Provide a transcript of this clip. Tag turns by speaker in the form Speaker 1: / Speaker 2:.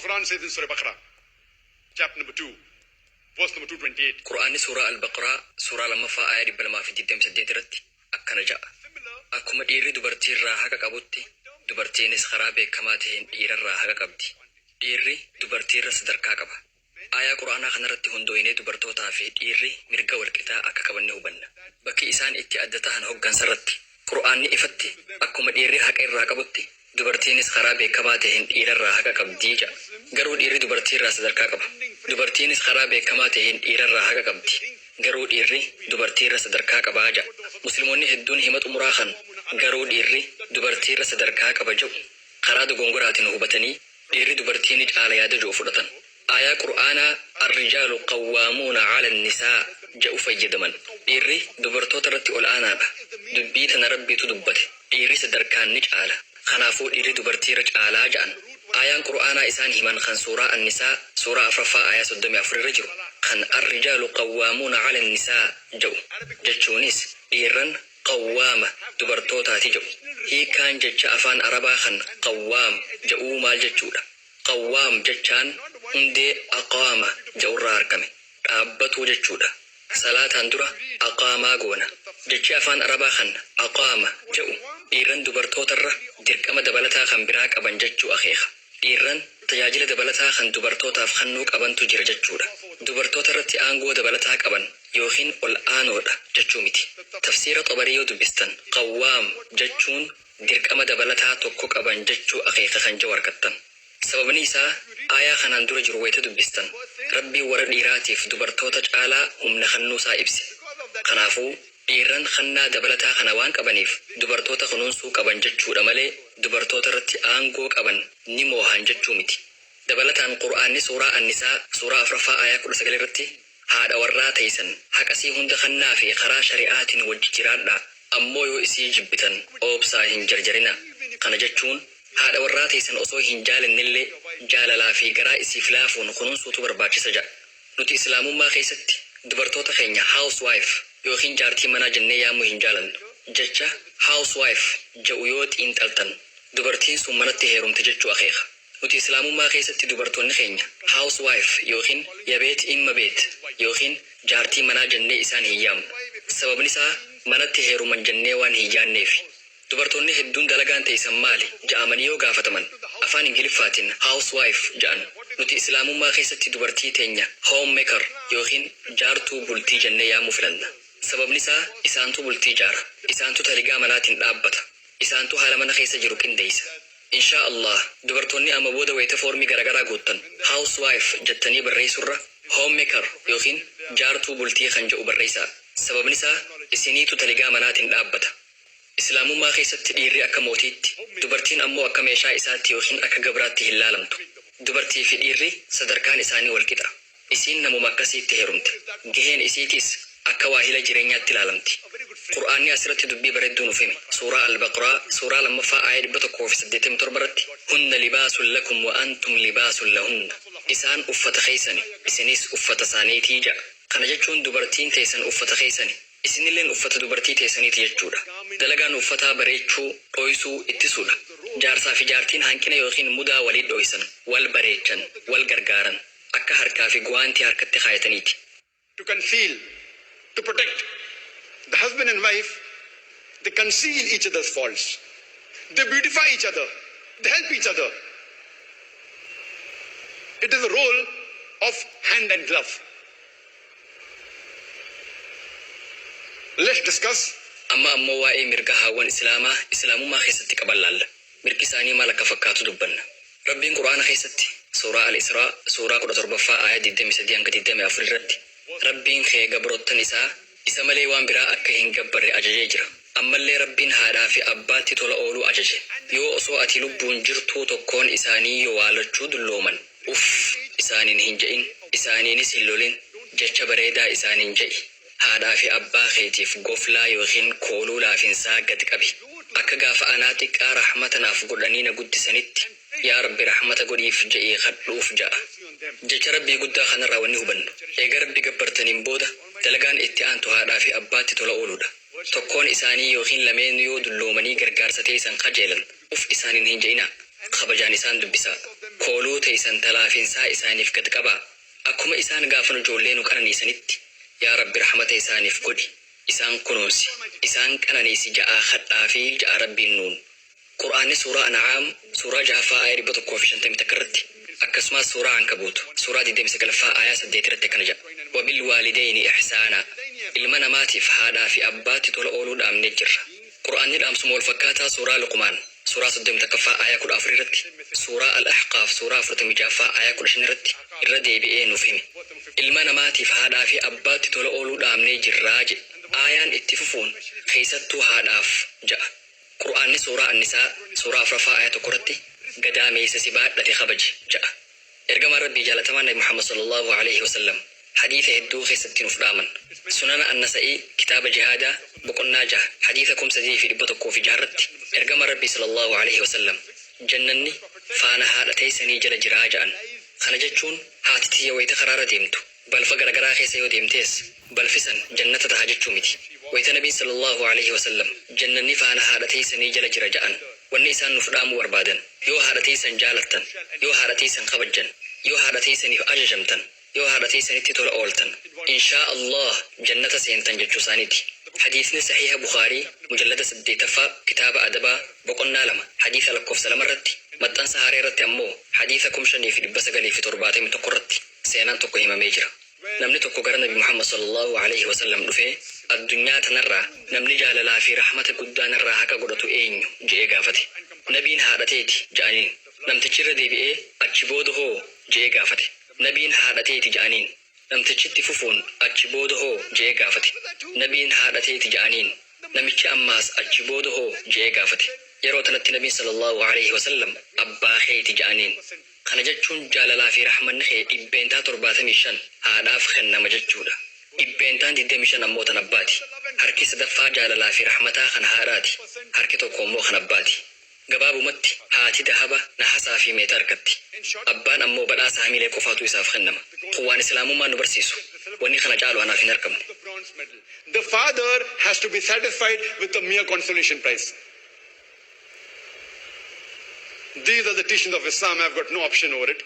Speaker 1: Quran says in Surah Baqarah, chapter number 2, verse number 228.
Speaker 2: Qur'aanni suuraa al-Baqaraa suuraa lammaffaa ayaa 228 irratti akkana ja'a. Akkuma dhiirri dubartii irraa haqa qabutti dubartiinis karaa beekamaa ta'een dhiira irraa haqa qabdi. Dhiirri dubartii irra sadarkaa qaba. Ayaa Qur'aanaa kanarratti hundooyinee dubartootaa fi dhiirri mirga walqixaa akka qaban ni hubanna. Bakki isaan itti adda ta'an hoggansa irratti Qur'aanni ifatti akkuma dhiirri haqa irraa qabutti dubartiinis karaa beekamaa ta'een dhiira irraa haqa qabdii ja'a. Garuu dhiirri dubartii irraa sadarkaa qaba. Dubartiinis karaa beekamaa ta'een dhiira irraa haqa qabdi. Garuu dhiirri dubartii irra sadarkaa qabaa ja'a. Musliimoonni hedduun hima xumuraa kan garuu dhiirri dubartii irra sadarkaa qaba jedhu karaa dogongoraatiin hubatanii dhiirri dubartii ni caala yaada jedhu fudhatan. Ayaa Qur'aanaa ar-rijaalu qawwaamuuna 'ala an-nisaa jedhu fayyadaman. Dhiirri dubartoota irratti ol aanaadha. Dubbii tana Rabbiitu dubbate. Dhiirri sadarkaan ni caala. Kanaafuu dhiirri dubartii irra caalaa ja'an. Ayaan Qur'aanaa isaan himan kan suuraa an-nisaa suuraa 4 ayaa 34 irra jiru kan ar-rijaalu qawwaamuuna 'ala an-nisaa jedhu jechuunis dhiirran qawwaama dubartootaati jedhu. Hiikaan jecha afaan Arabaa kan qawwaam jedhu maal jechuudha? Qawwaam jechaan hundee aqaama jedhurraa argame. Dhaabbatuu jechuudha. Salaataan dura aqaamaa goona. Jechi afaan Arabaa kan aqaama jedhu dhiirran dubartootarra dirqama dabalataa kan biraa qaban jechuu akeeka. Dhiirran tajaajila dabalataa kan dubartootaaf kennuu qabantu jira jechuudha. Dubartoota irratti aangoo dabalataa qaban yookiin ol aanoodha jechuu miti. Tafsiira Xabarii yoo dubbistan qawwaam jechuun dirqama dabalataa tokko qaban jechuu akeeka kan jiru argattan. Sababni isaa ayaa kanaan dura jiru wayita dubbistan Rabbii warra dhiiraatiif dubartoota caalaa humna kennuusaa ibse. Kanaafuu dhiirran kennaa dabalataa kana waan qabaniif dubartoota kunuunsuu qaban jechuudha malee dubartoota irratti aangoo qaban ni moohan jechuu miti. Dabalataan Qur'aanni suuraa an-nisaa suuraa 4 ayaa 19 irratti haadha warraa ta'isan haqasii hunda kennaa fi karaa shari'aatiin wajji jiraadhaa ammoo yoo isii jibbitan oobsaa hin jarjarina. Kana jechuun haadha warraa ta'isan osoo hin jaalannillee jaalalaa fi garaa isiif laafuun kunuunsuutu barbaachisa jedha. Nuti islaamummaa keessatti dubartoota keenya housewife yookiin jaartii manaa jennee yaamuu hin jaalannu. Jecha housewife jedhu yoo xiinxaltan dubartiin sun manatti heerumte jechuu akeeka. Nuti islaamummaa keessatti dubartoonni keenya housewife yookiin yabeet imma beet yookiin jaartii manaa jennee isaan hin yaamnu. Sababni isaa manatti heeruman jennee waan hin yaanneef. Dubartoonni hedduun dalagaan ta'isan maali ja'amanii yoo gaafataman afaan Ingiliffaatiin housewife ja'an. Nuti islaamummaa keessatti dubartii teenya homemaker yookiin jaartuu bultii jennee yaamuu filanna. Sababni isaa isaantu bultii jaara. Isaantu taligaa manaatiin dhaabbata. Isaantu haala mana keessa jiru qindeessa. Inshaa Allah dubartoonni amma booda wayita foormii garagaraa guuttan housewife jettanii barreessurra homemaker yookiin jaartuu bultii kan jedhu barreessaa. Sababni isaa isiniitu taligaa manaatiin dhaabbata. Islaamummaa keessatti dhiirri akka mootiitti dubartiin ammoo akka meeshaa isaatti yookiin akka gabraatti hin laalamtu. Dubartii fi dhiirri sadarkaan isaanii wal qixa. Isiin namuma akkasiitti heerumte. Gaheen isiitis akka waahila jireenyaatti ilaalamti. Qur'aanni asirratti dubbii bareedduu nuuf hime. Suuraa al-Baqaraa suuraa 2 ayaa 187 irratti hunna libaasun lakum wa antum libaasun lahunna. Isaan uffata keessani isinis uffata isaaniitii ja'a. Kana jechuun dubartiin teessan uffata keessani isinilleen uffata dubartii teessaniiti jechuudha. Dalagaan uffataa bareechuu dho'isuu ittisuudha. Jaarsaa fi jaartiin hanqina yookiin mudaa walii dho'isan wal bareechan wal gargaaran akka harkaa fi guwaantii harkatti kaayataniiti.
Speaker 1: To conceal, to protect the husband and wife, they conceal each other's faults. They beautify each other. They help each other. It is a role of hand and glove. Let's discuss.
Speaker 2: Amma ammoo waa'ee mirga haawwan islaamummaa keessatti qaban laalla. Mirgi isaanii maal akka fakkaatu dubbanna. Rabbiin Qur'aana keessatti suuraa al-Israa suuraa 17 ayaa 23 hanga 24 irratti Rabbiin kee gabroottan isaa isa malee waan biraa akka hin gabbarre ajajee jira. Ammallee Rabbiin haadhaa fi abbaatti tola ooluu ajaje. Yoo osoo ati lubbuun jirtuu tokkoon isaanii yoo waalachuu dullooman isaaniin hin je'in isaaniinis hin lolin jecha bareedaa isaaniin je'i. Haadhaa fi abbaa keetiif goflaa yookiin kooluu laafinsaa gad qabi. Akka gaafa anaa xiqqaa rahmatanaaf godhanii na guddisanitti yaa Rabbi rahmata godhiif je'ee kadhuuf ja'a. Jecha Rabbii guddaa kanarraa wanni hubannu. Eega Rabbi gabbartaniin booda dalagaan itti aantu haadhaa fi abbaatti tola ooluudha. Tokkoon isaanii yookiin lameen yoo dulloomanii gargaarsa teessan qajeelan isaaniin hin je'inaa. Kabajaan isaan dubbisaa. kooluu teeysan talaafiinsaa isaaniif gad qabaa. Akkuma isaan gaafan ijoollee nu qananiisanitti yaa Rabbi rahmata isaaniif godhi. Isaan kunuunsi. Isaan qananiisi ja'aa hadhaa fi ja'a Rabbiin nuun. Qur'aanni suuraa An'aam suuraa 6ffaa ayaa 151 irratti akkasumas suuraa Ankabuut suuraa 29ffaa ayaa 8 irratti akkana jedha. Wabil waalidayni ihsaanaa. Ilma namaatiif haadhaa fi abbaatti tola ooluu dhaamnee jirra. Qur'aanni dhaamsuma wal fakkaataa suuraa Luqmaan suuraa 31ffaa ayaa 14 irratti suuraa Al-Ahqaaf suuraa 46ffaa ayaa 15 irratti irra deebi'ee nuuf hime. Ilma namaatiif haadhaa fi abbaatti tola ooluu dhaamnee jirraa jedhe. Aayaan itti fufuun keessattuu haadhaaf ja'a. Qur'aanni suuraa Annisaa suuraa 4ffaa ayaa 1 irratti gadaameessa si baadhate kabaji ja'a. Ergamaan Rabbii jaalatamaan Nabi Muhammad sallallahu alaihi wasallam hadiisa hedduu keessatti nuuf dhaaman. Sunana Annasa'ii kitaaba jihaadaa boqonnaa 6 hadiisa 3106 irratti ergamaan Rabbii sallallahu alaihi wasallam jannanni faana haadha teessanii jala jiraa ja'an. Kana jechuun haati tiyya wayita karaara deemtu balfa garagaraa keessa yoo deemtees balfisan jannata taha jechuu miti. Wayita Nabii sallallahu alaihi wasallam jannanni faana haadha teessanii jala jira ja'an wanni isaan nuuf dhaamuu barbaadan yoo haadha teessan jaalattan yoo haadha teessan kabajjan yoo haadha teessaniif ajajamtan yoo haadha teessanitti tola ooltan inshaa Allah jannata seentan jechuu isaaniiti. Hadiisni sahiha Bukhaarii mujallada 8ffaa kitaaba adabaa boqonnaa 2 hadiisa lakkoofsa 2 irratti maxxansa haaraa irratti ammoo hadiisa 5971 irratti seenaan tokko himamee jira. Namni tokko gara Nabi Muhammad sallallahu alaihi wasallam dhufee addunyaa tanarraa namni jaalalaa fi rahmata guddaan irraa haqa godhatu eenyu je'ee gaafate. Nabiin haadha teeti ja'aniin. Namtichi irra deebi'ee achi booda hoo je'ee gaafate. Nabiin haadha teeti ja'aniin. Namtichitti fufuun achi booda hoo je'ee gaafate. Nabiin haadha teeti ja'aniin. Namichi ammaas achi booda hoo je'ee gaafate. Yeroo tanatti Nabiin sallallahu alaihi wasallam abbaa keeti ja'aniin. Kana jechuun jaalalaa fi rahmanni kee dhibbeentaa 75 haadhaaf kennama jechuudha. Dhibbeentaan 25 ammoo tan abbaati. Harki sadaffaa jaalalaa fi rahmataa kan haadhaati. Harki tokko ammoo kan abbaati. Gabaabumatti haati dahaba nahasaa fi meeta argatti. Abbaan ammoo badhaasa hamilee qofaatu isaaf kennama. Waan islaamummaan nu barsiisu wanni kana caalu anaaf hin argamu.
Speaker 1: The father has to be satisfied with the mere consolation prize. These are the teachings of Islam. I've got no option over it.